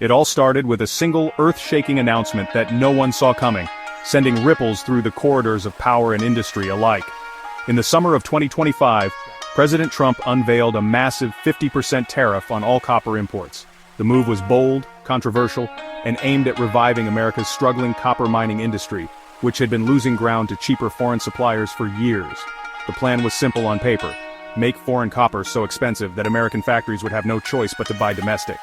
It all started with a single earth-shaking announcement that no one saw coming, sending ripples through the corridors of power and industry alike. In the summer of 2025, President Trump unveiled a massive 50% tariff on all copper imports. The move was bold, controversial, and aimed at reviving America's struggling copper mining industry, which had been losing ground to cheaper foreign suppliers for years. The plan was simple on paper: make foreign copper so expensive that American factories would have no choice but to buy domestic.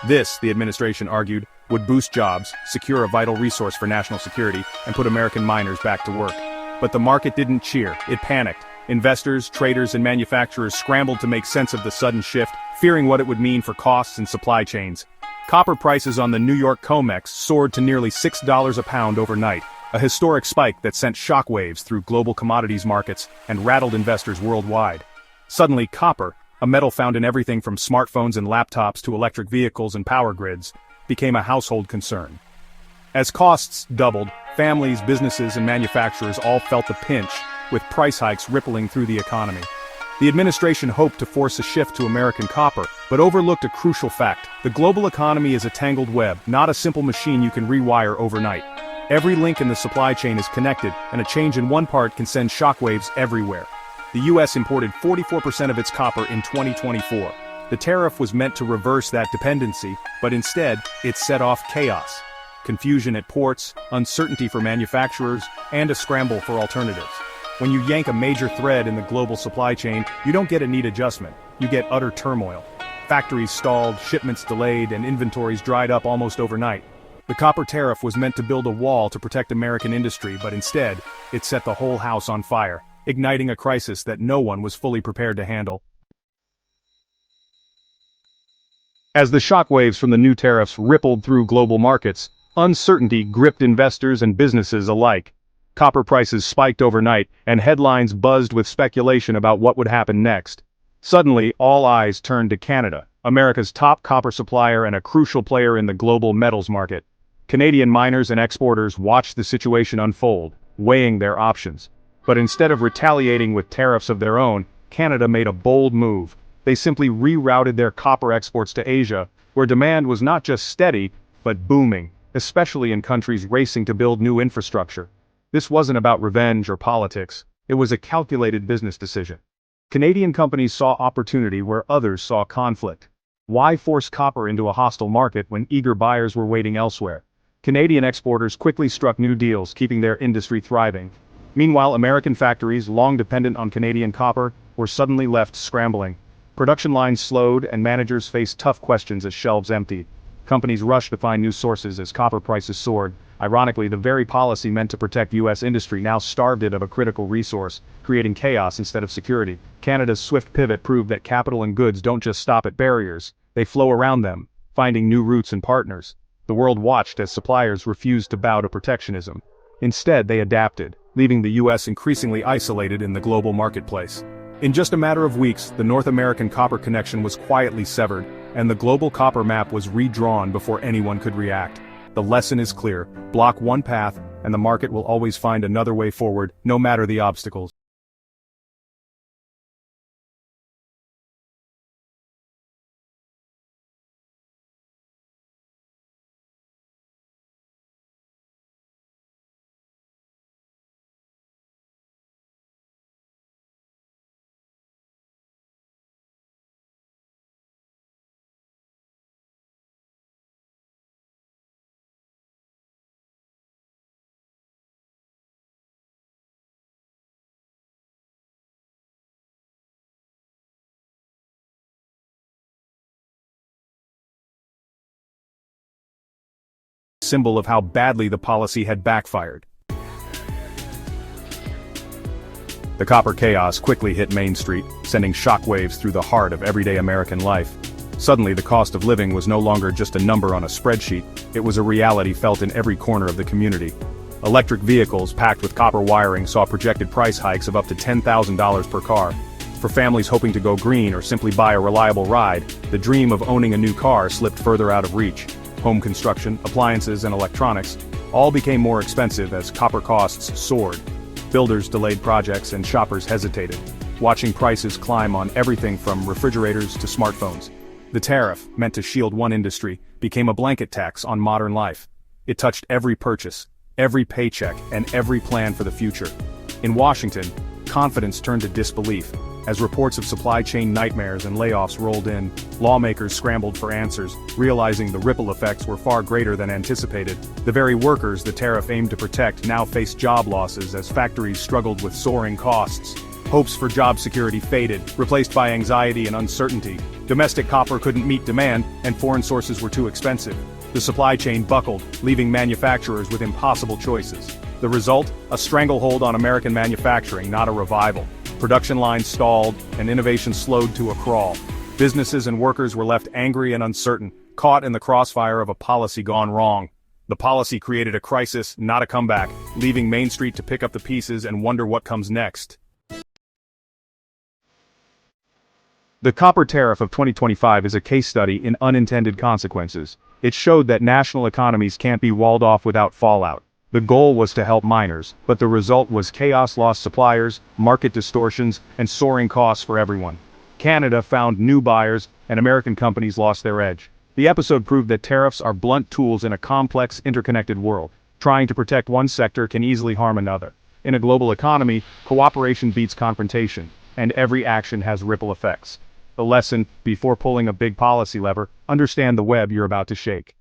This, the administration argued, would boost jobs, secure a vital resource for national security, and put American miners back to work. But the market didn't cheer, it panicked. Investors, traders, and manufacturers scrambled to make sense of the sudden shift, fearing what it would mean for costs and supply chains. Copper prices on the New York COMEX soared to nearly $6 a pound overnight, a historic spike that sent shockwaves through global commodities markets and rattled investors worldwide. Suddenly, copper, a metal found in everything from smartphones and laptops to electric vehicles and power grids, became a household concern. As costs doubled, families, businesses, and manufacturers all felt the pinch, with price hikes rippling through the economy. The administration hoped to force a shift to American copper, but overlooked a crucial fact: the global economy is a tangled web, not a simple machine you can rewire overnight. Every link in the supply chain is connected, and a change in one part can send shockwaves everywhere. The US imported 44% of its copper in 2024. The tariff was meant to reverse that dependency, but instead, it set off chaos. Confusion at ports, uncertainty for manufacturers, and a scramble for alternatives. When you yank a major thread in the global supply chain, you don't get a neat adjustment, you get utter turmoil. Factories stalled, shipments delayed, and inventories dried up almost overnight. The copper tariff was meant to build a wall to protect American industry, but instead, it set the whole house on fire, igniting a crisis that no one was fully prepared to handle. As the shockwaves from the new tariffs rippled through global markets, uncertainty gripped investors and businesses alike. Copper prices spiked overnight, and headlines buzzed with speculation about what would happen next. Suddenly, all eyes turned to Canada, America's top copper supplier and a crucial player in the global metals market. Canadian miners and exporters watched the situation unfold, weighing their options. But instead of retaliating with tariffs of their own, Canada made a bold move. They simply rerouted their copper exports to Asia, where demand was not just steady, but booming, especially in countries racing to build new infrastructure. This wasn't about revenge or politics, it was a calculated business decision. Canadian companies saw opportunity where others saw conflict. Why force copper into a hostile market when eager buyers were waiting elsewhere? Canadian exporters quickly struck new deals, keeping their industry thriving. Meanwhile, American factories, long dependent on Canadian copper, were suddenly left scrambling. Production lines slowed, and managers faced tough questions as shelves emptied. Companies rushed to find new sources as copper prices soared. Ironically, the very policy meant to protect U.S. industry now starved it of a critical resource, creating chaos instead of security. Canada's swift pivot proved that capital and goods don't just stop at barriers, they flow around them, finding new routes and partners. The world watched as suppliers refused to bow to protectionism. Instead, they adapted, leaving the U.S. increasingly isolated in the global marketplace. In just a matter of weeks, the North American copper connection was quietly severed, and the global copper map was redrawn before anyone could react. The lesson is clear: block one path, and the market will always find another way forward, no matter the obstacles. Symbol of how badly the policy had backfired. The copper chaos quickly hit Main Street, sending shockwaves through the heart of everyday American life. Suddenly, the cost of living was no longer just a number on a spreadsheet, it was a reality felt in every corner of the community. Electric vehicles packed with copper wiring saw projected price hikes of up to $10,000 per car. For families hoping to go green or simply buy a reliable ride, the dream of owning a new car slipped further out of reach. Home construction, appliances, and electronics all became more expensive as copper costs soared. Builders delayed projects and shoppers hesitated, watching prices climb on everything from refrigerators to smartphones. The tariff, meant to shield one industry, became a blanket tax on modern life. It touched every purchase, every paycheck, and every plan for the future. In Washington, confidence turned to disbelief. As reports of supply chain nightmares and layoffs rolled in, lawmakers scrambled for answers, realizing the ripple effects were far greater than anticipated. The very workers the tariff aimed to protect now faced job losses as factories struggled with soaring costs. Hopes for job security faded, replaced by anxiety and uncertainty. Domestic copper couldn't meet demand, and foreign sources were too expensive. The supply chain buckled, leaving manufacturers with impossible choices. The result? A stranglehold on American manufacturing, not a revival. Production lines stalled, and innovation slowed to a crawl. Businesses and workers were left angry and uncertain, caught in the crossfire of a policy gone wrong. The policy created a crisis, not a comeback, leaving Main Street to pick up the pieces and wonder what comes next. The copper tariff of 2025 is a case study in unintended consequences. It showed that national economies can't be walled off without fallout. The goal was to help miners, but the result was chaos, lost suppliers, market distortions, and soaring costs for everyone. Canada found new buyers, and American companies lost their edge. The episode proved that tariffs are blunt tools in a complex, interconnected world. Trying to protect one sector can easily harm another. In a global economy, cooperation beats confrontation, and every action has ripple effects. The lesson: before pulling a big policy lever, understand the web you're about to shake.